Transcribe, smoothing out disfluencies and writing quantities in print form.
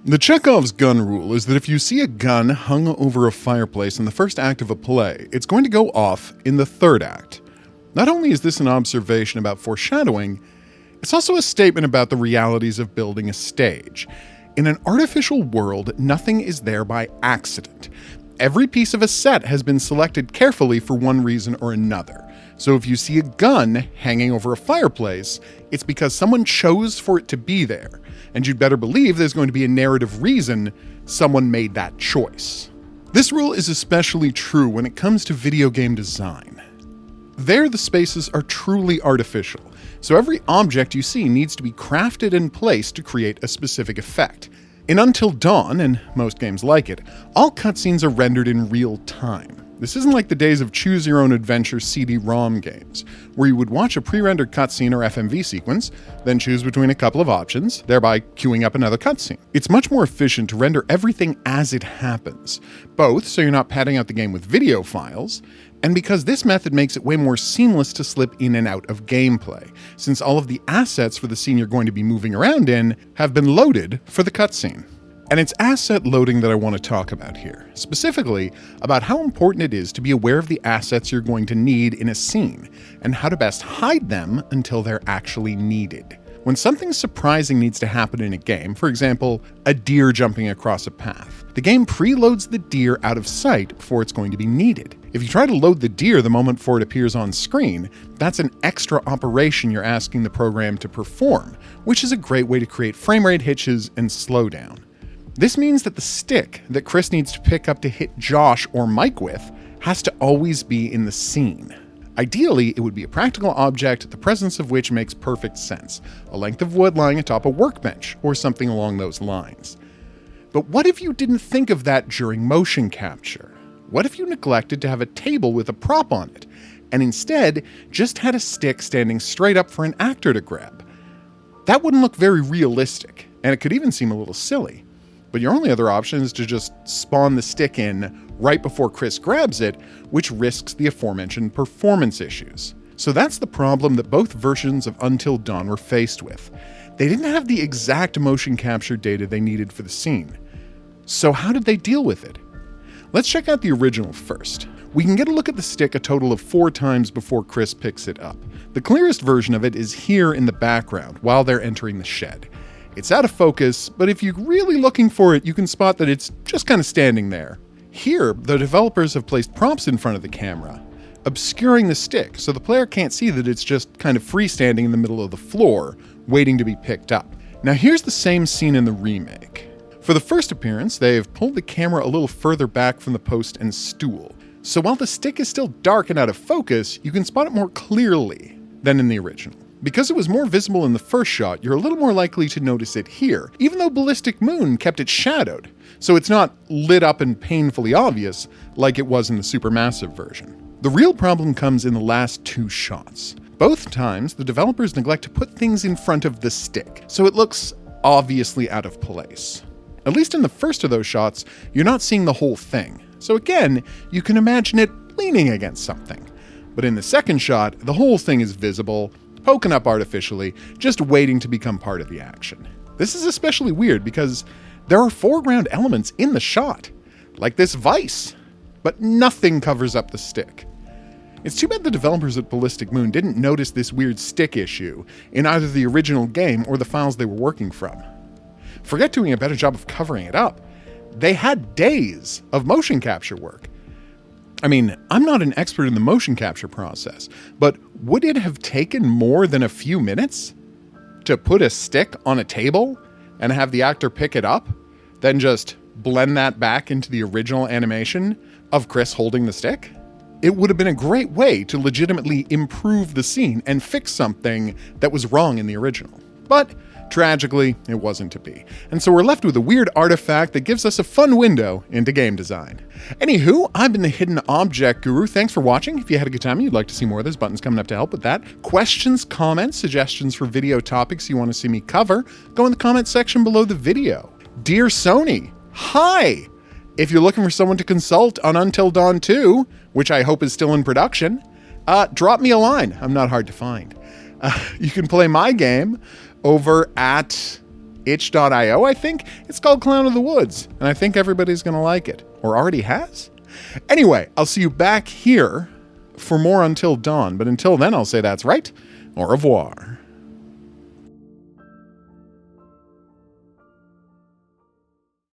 The Chekhov's gun rule is that if you see a gun hung over a fireplace in the first act of a play, it's going to go off in the third act. Not only is this an observation about foreshadowing, it's also a statement about the realities of building a stage. In an artificial world, nothing is there by accident. Every piece of a set has been selected carefully for one reason or another. So if you see a gun hanging over a fireplace, it's because someone chose for it to be there. And you'd better believe there's going to be a narrative reason someone made that choice. This rule is especially true when it comes to video game design. There, the spaces are truly artificial, so every object you see needs to be crafted and placed to create a specific effect. In Until Dawn, and most games like it, all cutscenes are rendered in real time. This isn't like the days of choose-your-own-adventure CD-ROM games, where you would watch a pre-rendered cutscene or FMV sequence, then choose between a couple of options, thereby queuing up another cutscene. It's much more efficient to render everything as it happens, both so you're not padding out the game with video files, and because this method makes it way more seamless to slip in and out of gameplay, since all of the assets for the scene you're going to be moving around in have been loaded for the cutscene. And it's asset loading that I want to talk about here, specifically about how important it is to be aware of the assets you're going to need in a scene, and how to best hide them until they're actually needed. When something surprising needs to happen in a game, for example, a deer jumping across a path, the game preloads the deer out of sight before it's going to be needed. If you try to load the deer the moment before it appears on screen, that's an extra operation you're asking the program to perform, which is a great way to create frame rate hitches and slowdown. This means that the stick that Chris needs to pick up to hit Josh or Mike with has to always be in the scene. Ideally, it would be a practical object, the presence of which makes perfect sense, a length of wood lying atop a workbench, or something along those lines. But what if you didn't think of that during motion capture? What if you neglected to have a table with a prop on it, and instead just had a stick standing straight up for an actor to grab? That wouldn't look very realistic, and it could even seem a little silly. But your only other option is to just spawn the stick in right before Chris grabs it, which risks the aforementioned performance issues. So that's the problem that both versions of Until Dawn were faced with. They didn't have the exact motion capture data they needed for the scene. So how did they deal with it? Let's check out the original first. We can get a look at the stick a total of 4 times before Chris picks it up. The clearest version of it is here in the background while they're entering the shed. It's out of focus, but if you're really looking for it, you can spot that it's just kind of standing there. Here, the developers have placed props in front of the camera, obscuring the stick so the player can't see that it's just kind of freestanding in the middle of the floor, waiting to be picked up. Now here's the same scene in the remake. For the first appearance, they've pulled the camera a little further back from the post and stool, so while the stick is still dark and out of focus, you can spot it more clearly than in the original. Because it was more visible in the first shot, you're a little more likely to notice it here, even though Ballistic Moon kept it shadowed, so it's not lit up and painfully obvious like it was in the Supermassive version. The real problem comes in the last 2 shots. Both times, the developers neglect to put things in front of the stick, so it looks obviously out of place. At least in the first of those shots, you're not seeing the whole thing, so again, you can imagine it leaning against something. But in the second shot, the whole thing is visible, poking up artificially, just waiting to become part of the action. This is especially weird because there are foreground elements in the shot, like this vise, but nothing covers up the stick. It's too bad the developers at Ballistic Moon didn't notice this weird stick issue in either the original game or the files they were working from. Forget doing a better job of covering it up. They had days of motion capture work. I mean, I'm not an expert in the motion capture process, but would it have taken more than a few minutes to put a stick on a table and have the actor pick it up, then just blend that back into the original animation of Chris holding the stick? It would have been a great way to legitimately improve the scene and fix something that was wrong in the original. But tragically, it wasn't to be. And so we're left with a weird artifact that gives us a fun window into game design. Anywho, I've been the Hidden Object Guru. Thanks for watching. If you had a good time and you'd like to see more, there's buttons coming up to help with that. Questions, comments, suggestions for video topics you want to see me cover, go in the comment section below the video. Dear Sony, hi! If you're looking for someone to consult on Until Dawn 2, which I hope is still in production, drop me a line. I'm not hard to find. You can play my game over at itch.io, I think. It's called Clown of the Woods, and I think everybody's going to like it. Or already has? Anyway, I'll see you back here for more Until Dawn, but until then I'll say that's right. Au revoir.